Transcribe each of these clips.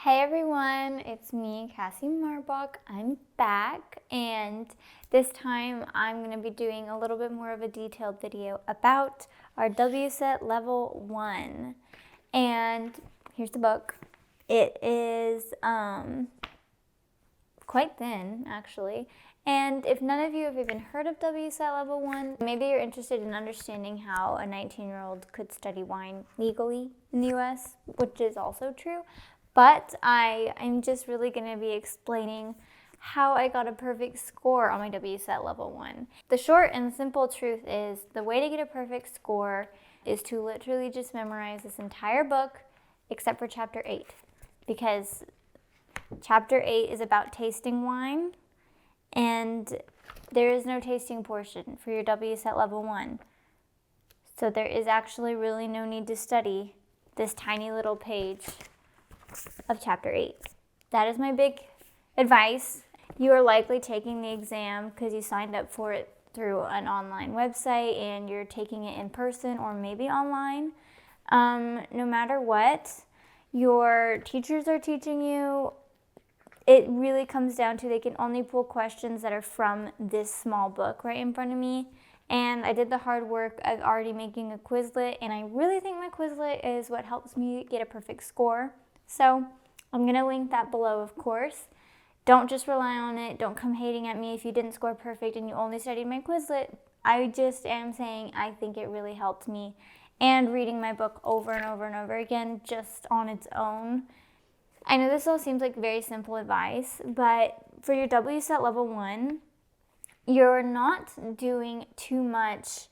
Hey everyone, it's me, Cassie Marbach. I'm back, and this time I'm going to be doing a little bit more of a detailed video about our WSET Level 1. And here's the book. It is quite thin, actually. And if none of you have even heard of WSET Level 1, maybe you're interested in understanding how a 19-year-old could study wine legally in the US, which is also true. But I'm just really going to be explaining how I got a perfect score on my WSET Level 1. The short and simple truth is the way to get a perfect score is to literally just memorize this entire book except for Chapter 8. Because Chapter 8 is about tasting wine, and there is no tasting portion for your WSET Level 1. So there is actually really no need to study this tiny little page of Chapter 8. That is my big advice. You are likely taking the exam because you signed up for it through an online website and you're taking it in person or maybe online. No matter what your teachers are teaching you, it really comes down to they can only pull questions that are from this small book right in front of me. And I did the hard work of already making a Quizlet, and I really think my Quizlet is what helps me get a perfect score. So I'm going to link that below, of course. Don't just rely on it. Don't come hating at me if you didn't score perfect and you only studied my Quizlet. I just am saying I think it really helped me. And reading my book over and over and over again just on its own. I know this all seems like very simple advice, but for your WSET Level 1, you're not doing too much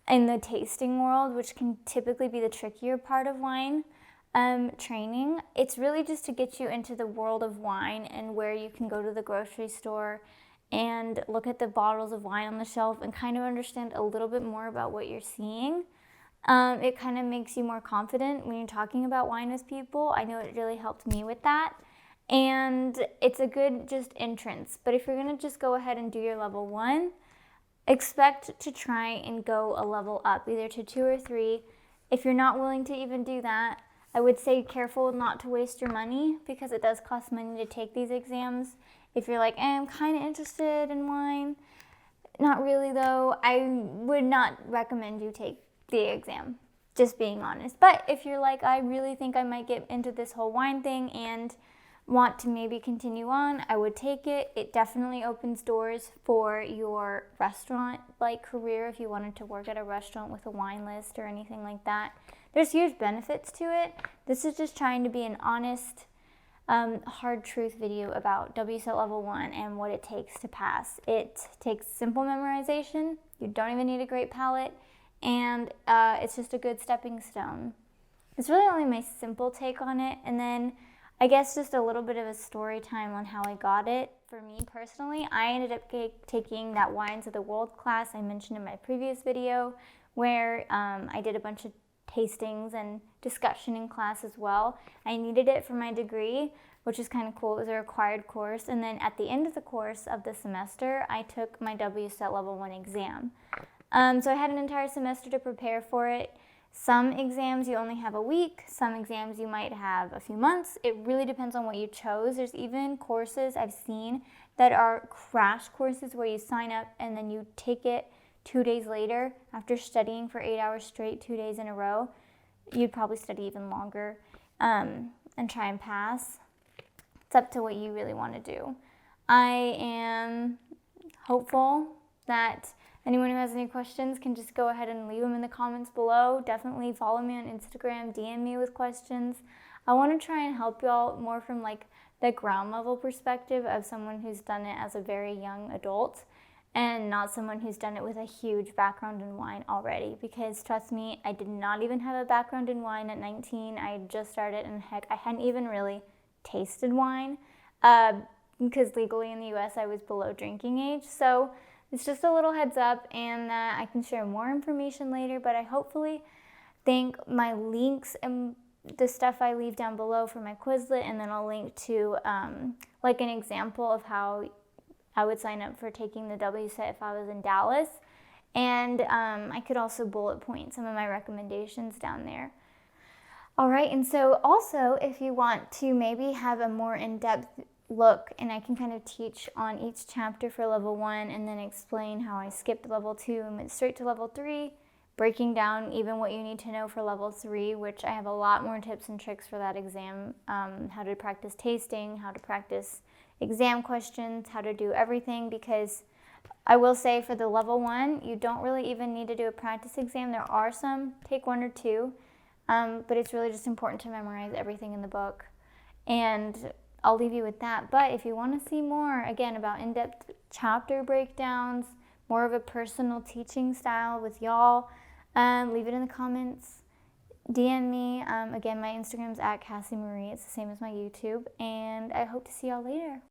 in the tasting world, which can typically be the trickier part of wine training. It's really just to get you into the world of wine and where you can go to the grocery store and look at the bottles of wine on the shelf and kind of understand a little bit more about what you're seeing. It kind of makes you more confident when you're talking about wine with people. I know it really helped me with that. And it's a good just entrance. But if you're going to just go ahead and do your Level 1, expect to try and go a level up, either to 2 or 3. If you're not willing to even do that, I would say careful not to waste your money because it does cost money to take these exams. If you're like, I'm kind of interested in wine, not really though, I would not recommend you take the exam, just being honest. But if you're like, I really think I might get into this whole wine thing and want to maybe continue on, I would take it. It definitely opens doors for your restaurant-like career if you wanted to work at a restaurant with a wine list or anything like that. There's huge benefits to it. This is just trying to be an honest, hard truth video about WSET Level 1 and what it takes to pass. It takes simple memorization. You don't even need a great palate. And it's just a good stepping stone. It's really only my simple take on it. And then I guess just a little bit of a story time on how I got it. For me personally, I ended up taking that Wines of the World class I mentioned in my previous video, where I did a bunch of tastings and discussion in class as well. I needed it for my degree, which is kind of cool. It was a required course. And then at the end of the course of the semester, I took my WSET Level 1 exam. So I had an entire semester to prepare for it. Some exams you only have a week, some exams you might have a few months. It really depends on what you chose. There's even courses I've seen that are crash courses where you sign up and then you take it 2 days later after studying for 8 hours straight, 2 days in a row. You'd probably study even longer and try and pass. It's up to what you really want to do. I am hopeful that anyone who has any questions can just go ahead and leave them in the comments below. Definitely follow me on Instagram, DM me with questions. I want to try and help y'all more from like the ground level perspective of someone who's done it as a very young adult and not someone who's done it with a huge background in wine already. Because trust me, I did not even have a background in wine at 19. I had just started, and heck, I hadn't even really tasted wine because legally in the US I was below drinking age. So it's just a little heads up, and I can share more information later, but I hopefully think my links and the stuff I leave down below for my Quizlet, and then I'll link to like an example of how I would sign up for taking the WSET if I was in Dallas. And I could also bullet point some of my recommendations down there. All right, and so also if you want to maybe have a more in-depth look, and I can kind of teach on each chapter for level 1 and then explain how I skipped level 2 and went straight to level 3, breaking down even what you need to know for level 3, which I have a lot more tips and tricks for that exam, how to practice tasting, how to practice exam questions, how to do everything, because I will say for the level 1, you don't really even need to do a practice exam. There are some, take 1 or 2, but it's really just important to memorize everything in the book. And I'll leave you with that. But if you want to see more, again, about in-depth chapter breakdowns, more of a personal teaching style with y'all, leave it in the comments. DM me. Again, my Instagram's @CassieMarie. It's the same as my YouTube. And I hope to see y'all later.